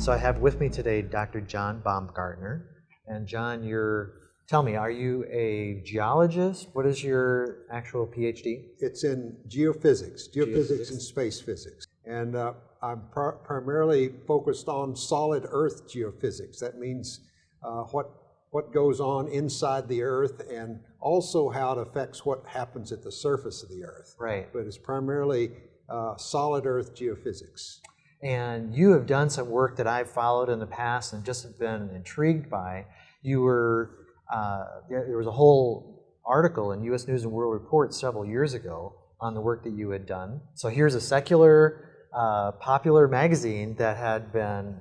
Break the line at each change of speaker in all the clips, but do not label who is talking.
So I have with me today Dr. John Baumgardner. And John, tell me, are you a geologist? What is your actual PhD?
It's in geophysics and space physics. And I'm primarily focused on solid Earth geophysics. That means what goes on inside the Earth and also how it affects what happens at the surface of the Earth.
Right.
But it's primarily solid Earth geophysics.
And you have done some work that I've followed in the past and just have been intrigued by. There was a whole article in U.S. News and World Report several years ago on the work that you had done. So here's a secular, popular magazine that had done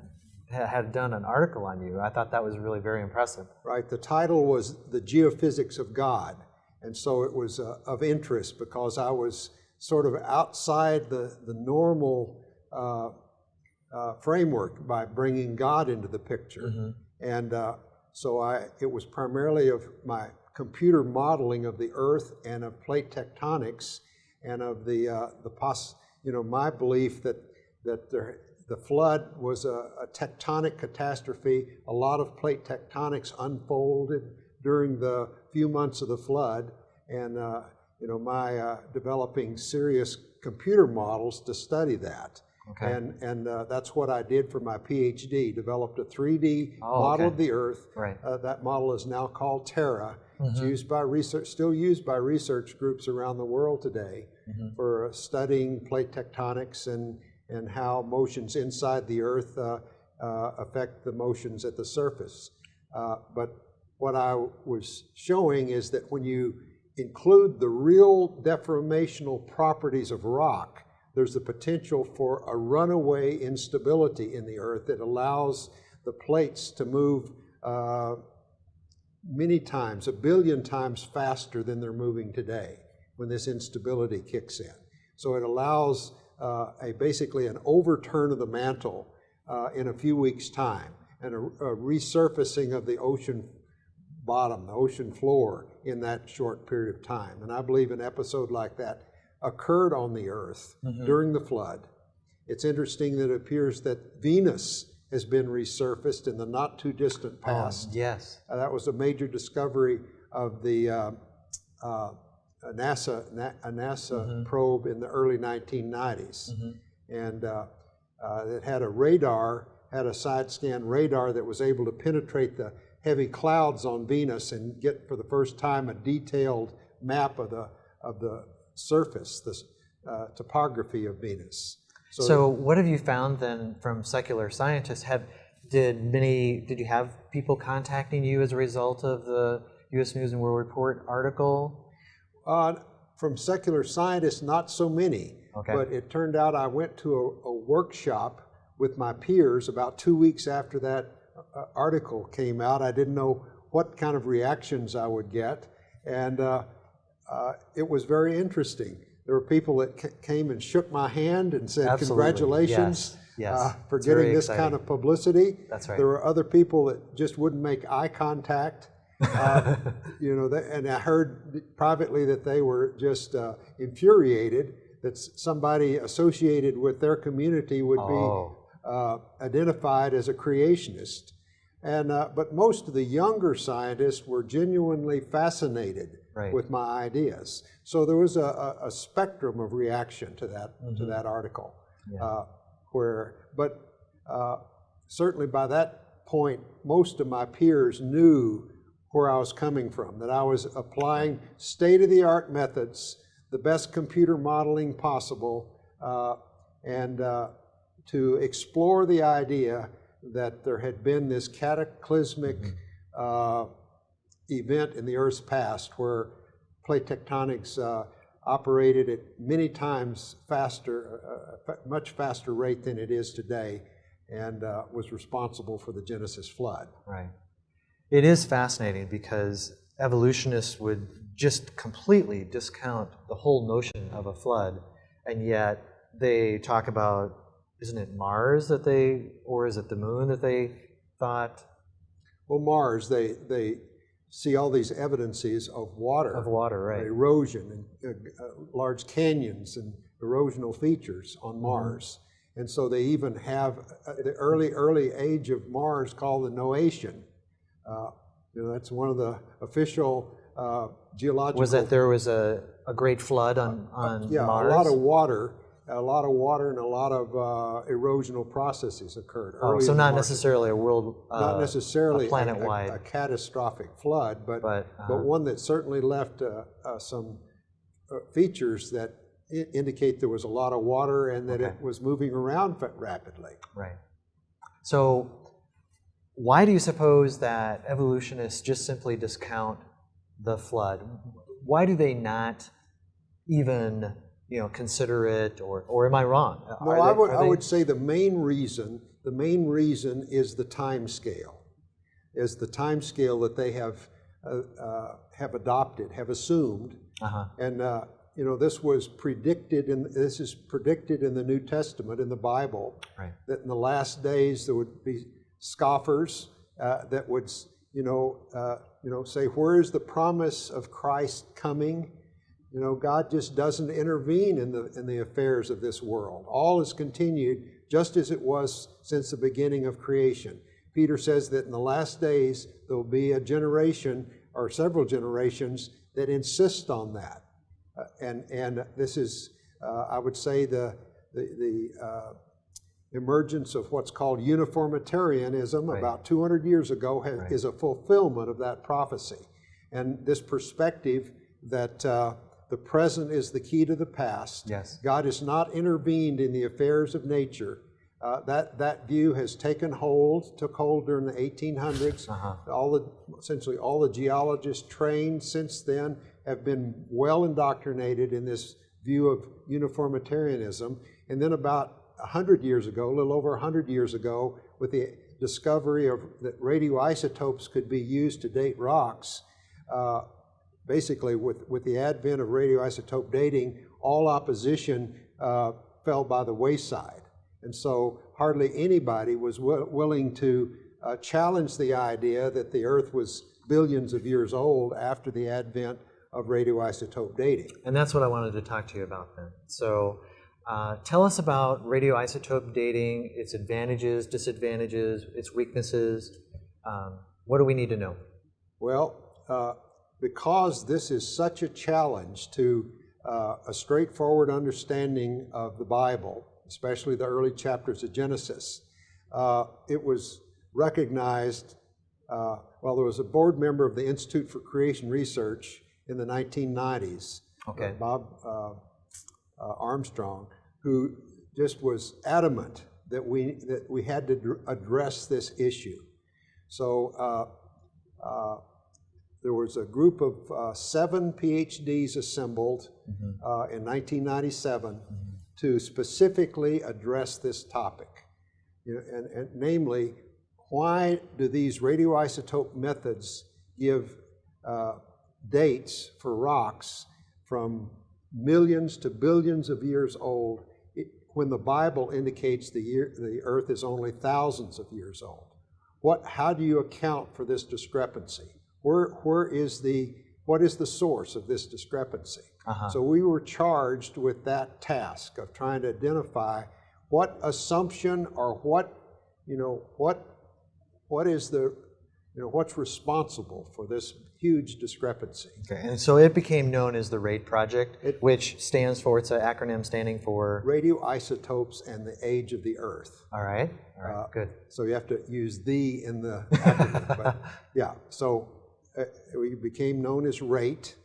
an article on you. I thought that was really very impressive.
Right. The title was The Geophysics of God. And so it was of interest because I was sort of outside the normal framework by bringing God into the picture. Mm-hmm. And so it was primarily of my computer modeling of the Earth and of plate tectonics and of my belief that the flood was a tectonic catastrophe. A lot of plate tectonics unfolded during the few months of the flood, and my developing serious computer models to study that. Okay. And that's what I did for my PhD, developed a 3D model of the Earth. Right. That model is now called TERRA. Mm-hmm. It's still used by research groups around the world today mm-hmm. for studying plate tectonics and how motions inside the Earth affect the motions at the surface. But what I was showing is that when you include the real deformational properties of rock, there's the potential for a runaway instability in the Earth that allows the plates to move many times, 1 billion times faster than they're moving today when this instability kicks in. So it allows basically an overturn of the mantle in a few weeks' time and a resurfacing of the ocean bottom, the ocean floor in that short period of time. And I believe an episode like that occurred on the Earth mm-hmm. during the flood. It's interesting that it appears that Venus has been resurfaced in the not too distant past.
Yes.
That was a major discovery of the NASA mm-hmm. probe in the early 1990s. Mm-hmm. And it had a side scan radar that was able to penetrate the heavy clouds on Venus and get for the first time a detailed map of the surface, the topography of Venus.
So what have you found then from secular scientists? Did you have people contacting you as a result of the U.S. News and World Report article?
From secular scientists, not so many. Okay. But it turned out I went to a workshop with my peers about 2 weeks after that article came out. I didn't know what kind of reactions I would get, and it was very interesting. There were people that came and shook my hand and said, absolutely. Congratulations for getting this kind of publicity.
That's right.
There were other people that just wouldn't make eye contact. And I heard privately that they were just infuriated that somebody associated with their community would be identified as a creationist. But most of the younger scientists were genuinely fascinated with my ideas. So there was a spectrum of reaction to that mm-hmm. to that article, certainly by that point, most of my peers knew where I was coming from, that I was applying state-of-the-art methods, the best computer modeling possible, and to explore the idea that there had been this cataclysmic mm-hmm. Event in the Earth's past where plate tectonics operated at many times faster, much faster rate than it is today, and was responsible for the Genesis flood.
Right. It is fascinating because evolutionists would just completely discount the whole notion of a flood, and yet they talk about, isn't it Mars or is it the moon that they thought?
Well, Mars, they see all these evidences of water.
Of water, right.
Erosion, and large canyons and erosional features on Mars. And so they even have the early age of Mars called the Noachian. That's one of the official geological...
Was that there was a great flood on Mars?
A lot of water and a lot of erosional processes occurred.
So not necessarily a world,
not necessarily
a planet-wide,
a catastrophic flood, but one that certainly left some features that indicate there was a lot of water and that it was moving around rapidly.
Right. So why do you suppose that evolutionists just simply discount the flood? Why do they not even consider it, or am I wrong?
No, I would say the main reason is the time scale, that they have adopted, have assumed, and this is predicted in the New Testament, in the Bible, that in the last days there would be scoffers that would say, where is the promise of Christ coming? God just doesn't intervene in the affairs of this world. All is continued just as it was since the beginning of creation. Peter says that in the last days there will be a generation or several generations that insist on that. And this is, I would say, the emergence of what's called uniformitarianism about 200 years ago is a fulfillment of that prophecy. And this perspective that the present is the key to the past. Yes. God has not intervened in the affairs of nature. That view has took hold during the 1800s. Essentially all the geologists trained since then have been well indoctrinated in this view of uniformitarianism. And then about 100 years ago, a little over 100 years ago, with the discovery that radioisotopes could be used to date rocks, basically with the advent of radioisotope dating, all opposition fell by the wayside. And so hardly anybody was willing to challenge the idea that the Earth was billions of years old after the advent of radioisotope dating.
And that's what I wanted to talk to you about then. So tell us about radioisotope dating, its advantages, disadvantages, its weaknesses. What do we need to know?
Well, because this is such a challenge to a straightforward understanding of the Bible, especially the early chapters of Genesis, it was recognized, there was a board member of the Institute for Creation Research in the 1990s, Bob Armstrong, who just was adamant that we had to address this issue. So there was a group of 7 PhDs assembled in 1997 to specifically address this topic. And namely, why do these radioisotope methods give dates for rocks from millions to billions of years old when the Bible indicates the Earth is only thousands of years old? How do you account for this discrepancy? What is the source of this discrepancy? So we were charged with that task of trying to identify what assumption or what's responsible for this huge discrepancy.
Okay, and so it became known as the RADE project, which stands for, it's an acronym standing for?
Radioisotopes and the Age of the Earth.
All right, good.
So you have to use "the" in the acronym, but yeah, so we became known as RATE.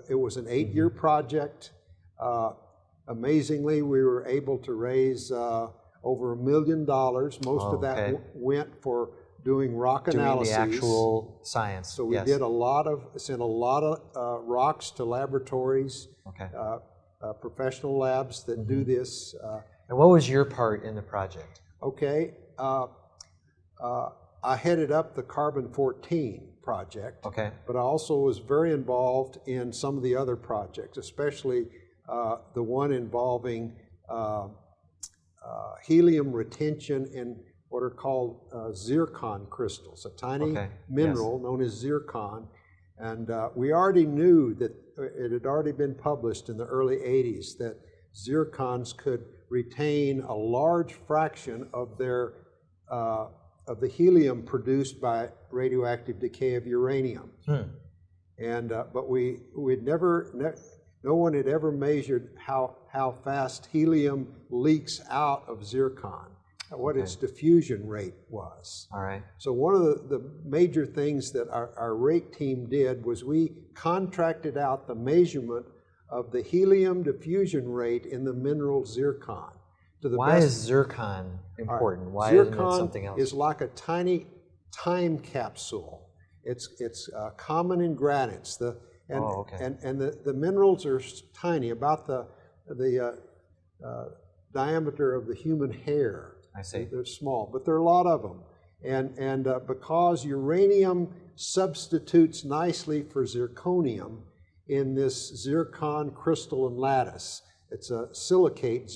It was an 8-year project. Amazingly, we were able to raise over $1 million. Most of that went for doing rock analyses.
Doing the actual science.
So we did sent a lot of rocks to laboratories, professional labs that do this.
And what was your part in the project?
Okay, I headed up the carbon-14 project, but I also was very involved in some of the other projects, especially the one involving helium retention in what are called zircon crystals, a tiny mineral known as zircon. And we already knew that it had already been published in the early 80s that zircons could retain a large fraction of their of the helium produced by radioactive decay of uranium. And but no one had ever measured how fast helium leaks out of zircon, what its diffusion rate was.
All right.
So one of the major things that our rate team did was we contracted out the measurement of the helium diffusion rate in the mineral zircon.
Why is zircon important? Why isn't it something else?
Zircon is like a tiny time capsule. It's common in granites. And the minerals are tiny, about the diameter of the human hair.
I see.
They're small, but there are a lot of them. And because uranium substitutes nicely for zirconium in this zircon crystalline lattice, it's a silicate,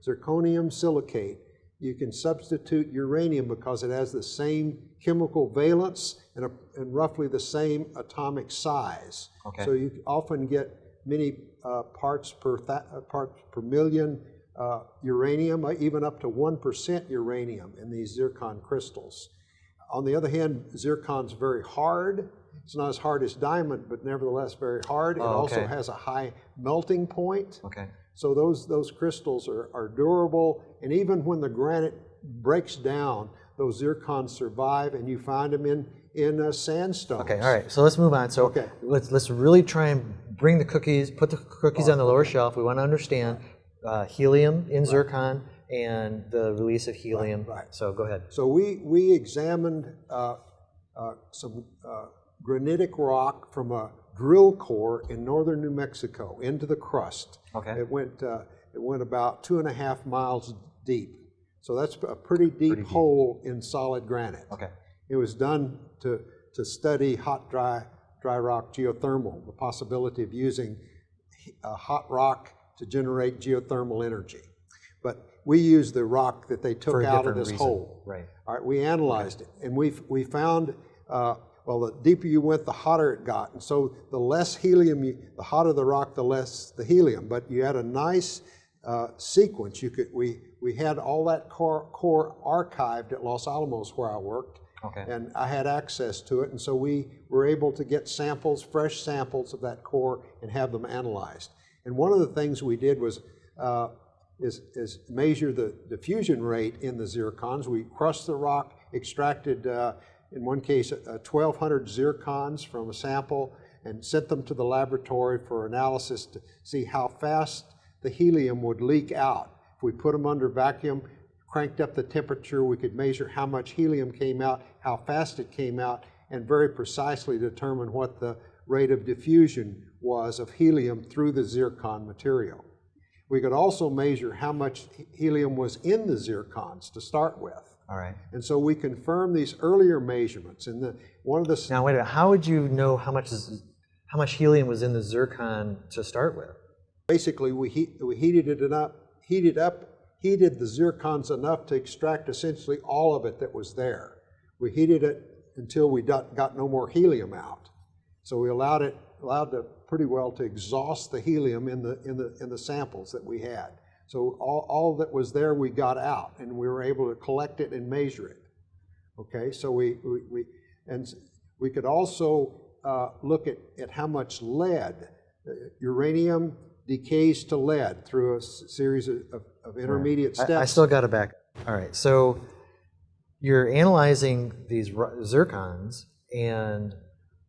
zirconium silicate. You can substitute uranium because it has the same chemical valence and roughly the same atomic size.
Okay.
So you often get many parts per million uranium, even up to 1% uranium in these zircon crystals. On the other hand, zircon's very hard. It's not as hard as diamond, but nevertheless very hard. It also has a high melting point.
Okay.
So those crystals are durable, and even when the granite breaks down, those zircons survive, and you find them in sandstones.
Okay, all right. So let's move on. So let's really try and bring the cookies, put the cookies on the lower shelf. We want to understand helium in zircon and the release of helium.
Right.
So go ahead.
So we examined some granitic rock from a drill core in northern New Mexico into the crust.
Okay.
It went about 2.5 miles deep. So that's a pretty deep hole in solid granite.
Okay.
It was done to study hot, dry rock geothermal, the possibility of using hot rock to generate geothermal energy. But we used the rock that they took out of this hole.
Right.
All right, we analyzed it, and we found, well, the deeper you went, the hotter it got. And so the less helium, the hotter the rock, the less the helium. But you had a nice sequence. We had all that core archived at Los Alamos where I worked.
Okay.
And I had access to it, and so we were able to get samples, fresh samples of that core, and have them analyzed. And one of the things we did was is measure the diffusion rate in the zircons. We crushed the rock, extracted, in one case, 1,200 zircons from a sample, and sent them to the laboratory for analysis to see how fast the helium would leak out. If we put them under vacuum, cranked up the temperature, we could measure how much helium came out, how fast it came out, and very precisely determine what the rate of diffusion was of helium through the zircon material. We could also measure how much helium was in the zircons to start with.
All right.
And so we confirmed these earlier measurements. And one of the
now wait a minute. How would you know how much helium was in the zircon to start with?
Basically, we heated the zircons enough to extract essentially all of it that was there. We heated it until we got no more helium out. So we allowed it pretty well to exhaust the helium in the samples that we had. So all that was there we got out, and we were able to collect it and measure it. Okay, so we could also look at how much lead. Uranium decays to lead through a series of intermediate steps.
I still got it back. All right, so you're analyzing these zircons, and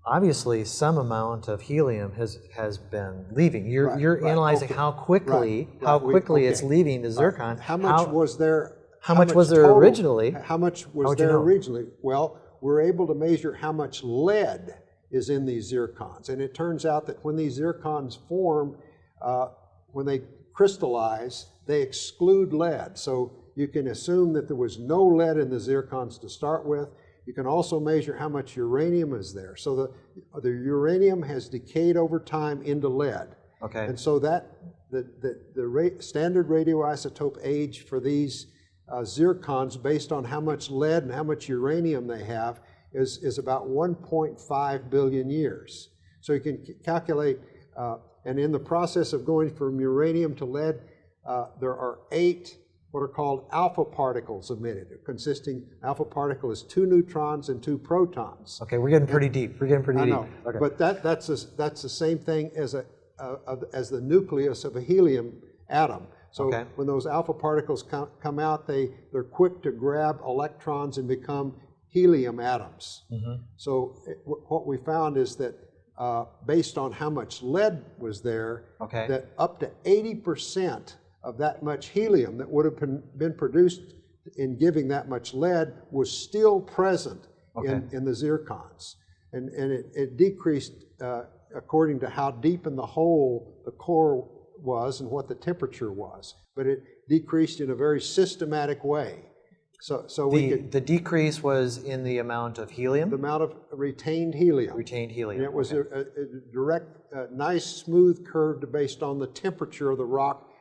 obviously some amount of helium has been leaving. You're analyzing how quickly it's leaving the zircon.
How much was there?
How much was there originally?
How much was there originally? Well, we're able to measure how much lead is in these zircons, and it turns out that when these zircons form, when they crystallize, they exclude lead. So you can assume that there was no lead in the zircons to start with. You can also measure how much uranium is there. So the uranium has decayed over time into lead.
Okay.
And so that the standard radioisotope age for these zircons, based on how much lead and how much uranium they have, is about 1.5 billion years. So you can calculate, and in the process of going from uranium to lead, there are 8 what are called alpha particles emitted, alpha particle is 2 neutrons and 2 protons.
Okay, we're getting pretty deep. We're getting pretty
I
deep.
know,
Okay.
but that's the same thing as the nucleus of a helium atom. So when those alpha particles come out, they're quick to grab electrons and become helium atoms. So what we found is that based on how much lead was there, that up to 80% of that much helium that would have been produced in giving that much lead was still present in the zircons. And it decreased according to how deep in the hole the core was and what the temperature was. But it decreased in a very systematic way. So
the decrease was in the amount of helium?
The amount of retained helium.
Retained helium.
And it was a direct, nice, smooth curve based on the temperature of the rock.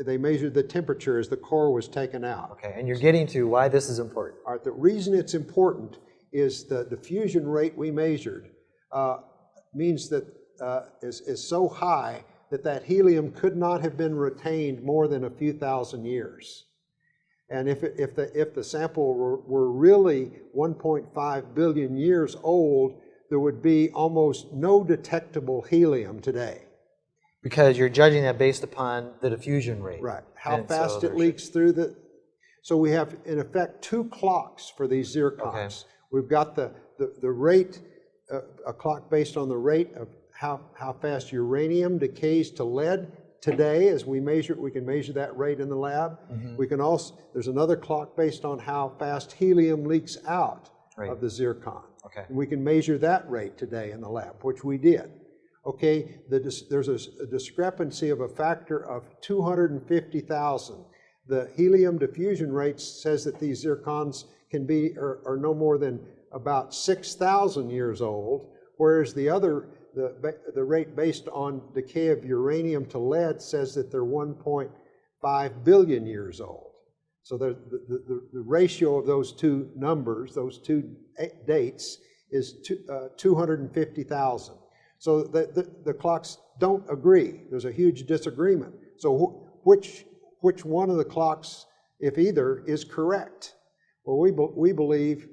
They measured the temperature as the core was taken out.
Okay, and you're getting to why this is important.
All right, the reason it's important is the diffusion rate we measured means that is so high that helium could not have been retained more than a few thousand years. And if the sample were really 1.5 billion years old, there would be almost no detectable helium today.
Because you're judging that based upon the diffusion rate.
Right. How fast it leaks through the... So we have, in effect, 2 clocks for these zircons. We've got the rate, a clock based on the rate of how fast uranium decays to lead. Today, as we measure it, we can measure that rate in the lab. We can also, there's another clock based on how fast helium leaks out of the zircon. And we can measure that rate today in the lab, which we did. Okay, there's a discrepancy of a factor of 250,000. The helium diffusion rate says that these zircons can be are no more than about 6,000 years old, whereas the rate based on decay of uranium to lead says that they're 1.5 billion years old. So the ratio of those two numbers, those two dates, is 250,000. So the clocks don't agree. There's a huge disagreement. So which one of the clocks, if either, is correct? Well, we believe,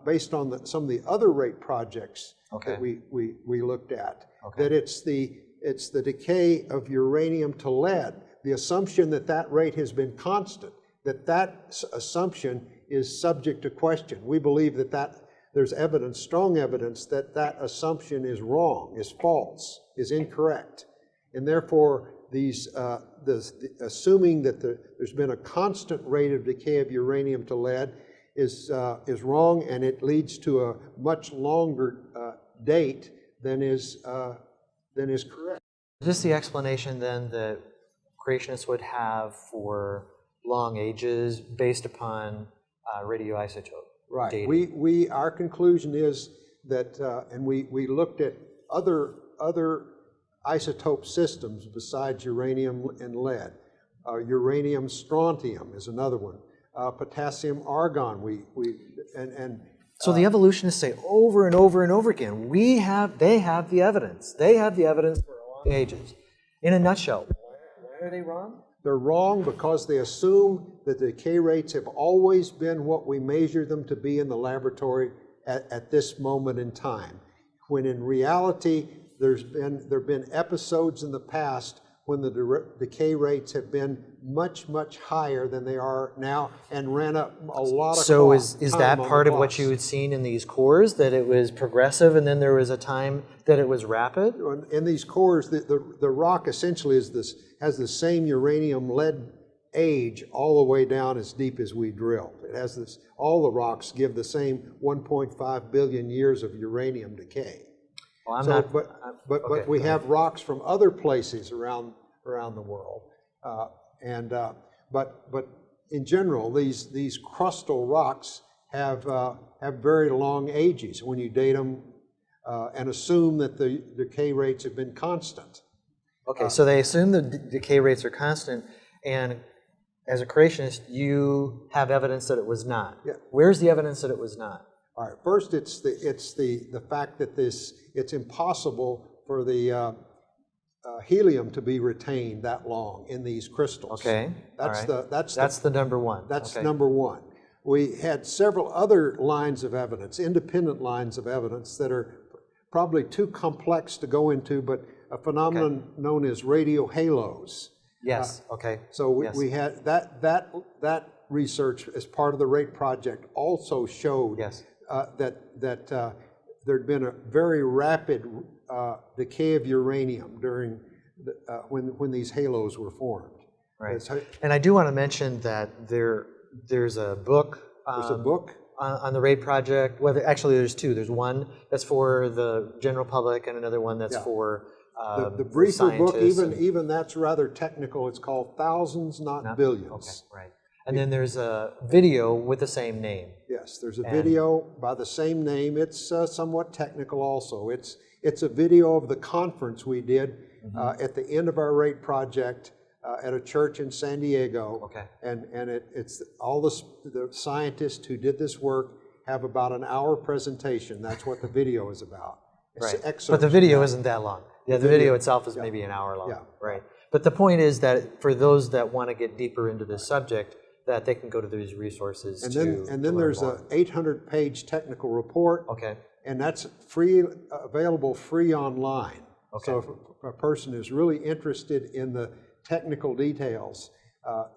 based on some of the other rate projects that we looked at, that it's the decay of uranium to lead. The assumption that rate has been constant, that assumption is subject to question. We believe that there's evidence, strong evidence, that assumption is wrong, is false, is incorrect. And therefore, assuming that there's been a constant rate of decay of uranium to lead is wrong, and it leads to a much longer date than is correct.
Is this the explanation then that creationists would have for long ages based upon radioisotope?
Right.
Dating?
Our conclusion is that, and we looked at other isotope systems besides uranium and lead. Uranium strontium is another one. Potassium argon.
So the evolutionists say over and over and over again, they have the evidence. They have the evidence for long ages. In a nutshell, why are they wrong?
They're wrong because they assume that the decay rates have always been what we measure them to be in the laboratory at this moment in time. When in reality, there have been episodes in the past when the decay rates have been much, much higher than they are now and ran up a lot of
So is that part of what you had seen in these cores, that it was progressive and then there was a time that it was rapid?
In these cores, the rock essentially has the same uranium lead age all the way down as deep as we drilled. It has this, all the rocks give the same 1.5 billion years of uranium decay.
Well,
but we have rocks from other places around the world, but in general, these crustal rocks have very long ages when you date them and assume that the decay rates have been constant.
Okay, so they assume the decay rates are constant, and as a creationist, you have evidence that it was not.
Yeah.
Where's the evidence that it was not?
All right. First, it's the fact that it's impossible for the helium to be retained that long in these crystals.
Okay.
That's
the number one.
That's
okay.
number one. We had several other lines of evidence, independent lines of evidence that are probably too complex to go into, but a phenomenon known as radio halos.
Yes. Okay.
So we had that research as part of the RATE project also showed that there'd been a very rapid decay of uranium during when these halos were formed.
Right. And I do want to mention that there's a book.
There's a book
on the RATE project. Well, actually, there's two. There's one that's for the general public, and another one that's for
the briefer book. Even that's rather technical. It's called Thousands, Not Billions.
Okay, right. And then there's a video with the same name.
Yes, there's a video by the same name. It's somewhat technical also. It's a video of the conference we did at the end of our RATE project at a church in San Diego.
Okay.
And it's all the scientists who did this work have about an hour presentation. That's what the video is about.
Right. But the video isn't that long. Yeah, the video itself is maybe an hour long.
Yeah.
Right. But the point is that for those that want to get deeper into this subject, that they can go to these resources.
And then there's an 800-page technical report.
Okay.
And that's free, available free online.
Okay.
So if a person is really interested in the technical details,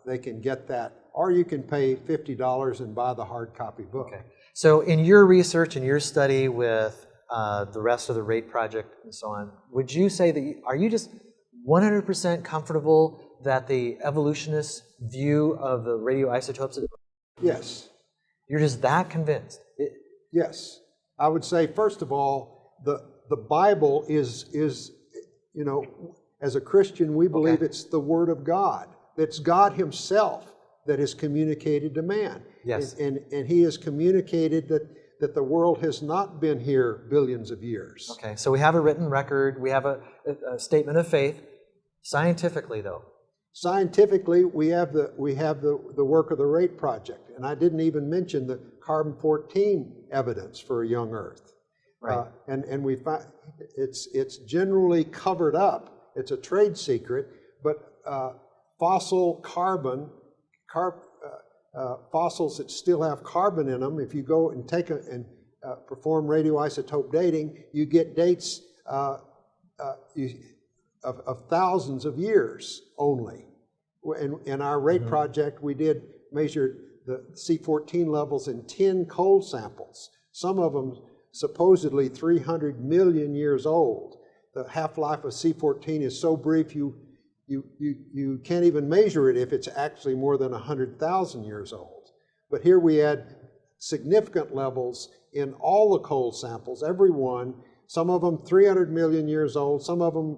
they can get that. Or you can pay $50 and buy the hard copy book.
Okay. So in your research and your study with the rest of the RATE project and so on, would you say that are you just 100% comfortable that the evolutionist view of the radioisotopes?
Yes.
You're just that convinced?
Yes. I would say, first of all, the Bible is you know, as a Christian, we believe it's the Word of God. It's God Himself that has communicated to man.
Yes.
And He has communicated that the world has not been here billions of years.
Okay, so we have a written record, we have a statement of faith. Scientifically, though?
Scientifically, we have the work of the RATE project, and I didn't even mention the carbon-14 evidence for a young Earth.
Right.
And we find it's generally covered up. It's a trade secret, but fossil carbon, fossils that still have carbon in them, if you go and perform radioisotope dating, you get dates of thousands of years only. In our RATE project, we did measure the C14 levels in 10 cold samples, some of them supposedly 300 million years old. The half-life of C14 is so brief you can't even measure it if it's actually more than 100,000 years old. But here we had significant levels in all the cold samples, every one, some of them 300 million years old, some of them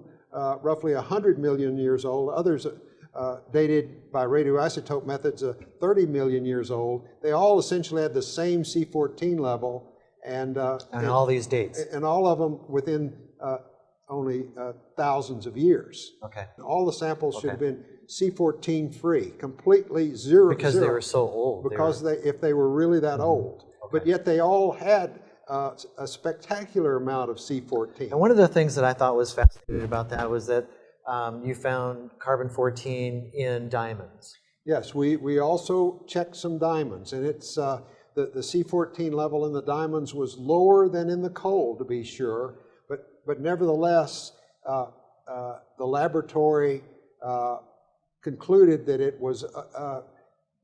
roughly 100 million years old, others dated by radioisotope methods 30 million years old. They all essentially had the same C14 level. And
all these dates.
And all of them within only thousands of years.
Okay.
And all the samples should have been C14 free, completely zero.
Because they were so old.
Because if they were really that old. Okay. But yet they all had a spectacular amount of C14.
And one of the things that I thought was fascinating about that was that you found carbon-14 in diamonds.
Yes, we also checked some diamonds, and it's the C14 level in the diamonds was lower than in the coal, to be sure, but nevertheless, the laboratory concluded that it was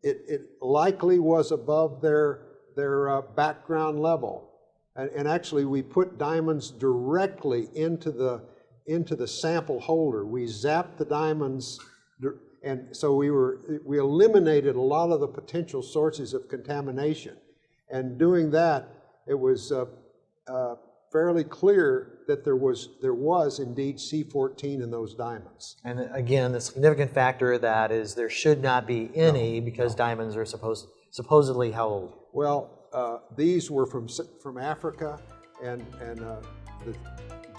it likely was above their background level, and actually we put diamonds directly into the sample holder. We zapped the diamonds. And so we eliminated a lot of the potential sources of contamination. And doing that, it was fairly clear that there was indeed C14 in those diamonds. And
again, the significant factor of that is there should not be any because diamonds are supposedly how old?
Well, these were from Africa, and the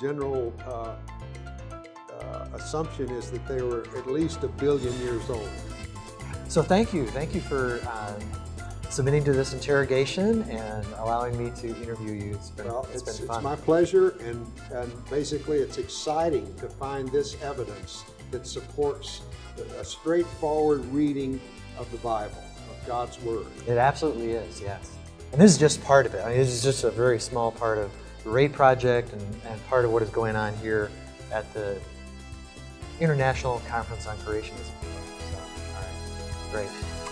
general assumption is that they were at least 1 billion years old.
So thank you for submitting to this interrogation and allowing me to interview you. It's been,
Well,
it's been
it's
fun.
my pleasure, and basically it's exciting to find this evidence that supports a straightforward reading of the Bible, of God's Word.
It absolutely is, yes. And this is just part of it. I mean, this is just a very small part of the RAID project and part of what is going on here at the International Conference on Creationism. So, all right, great.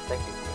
Thank you.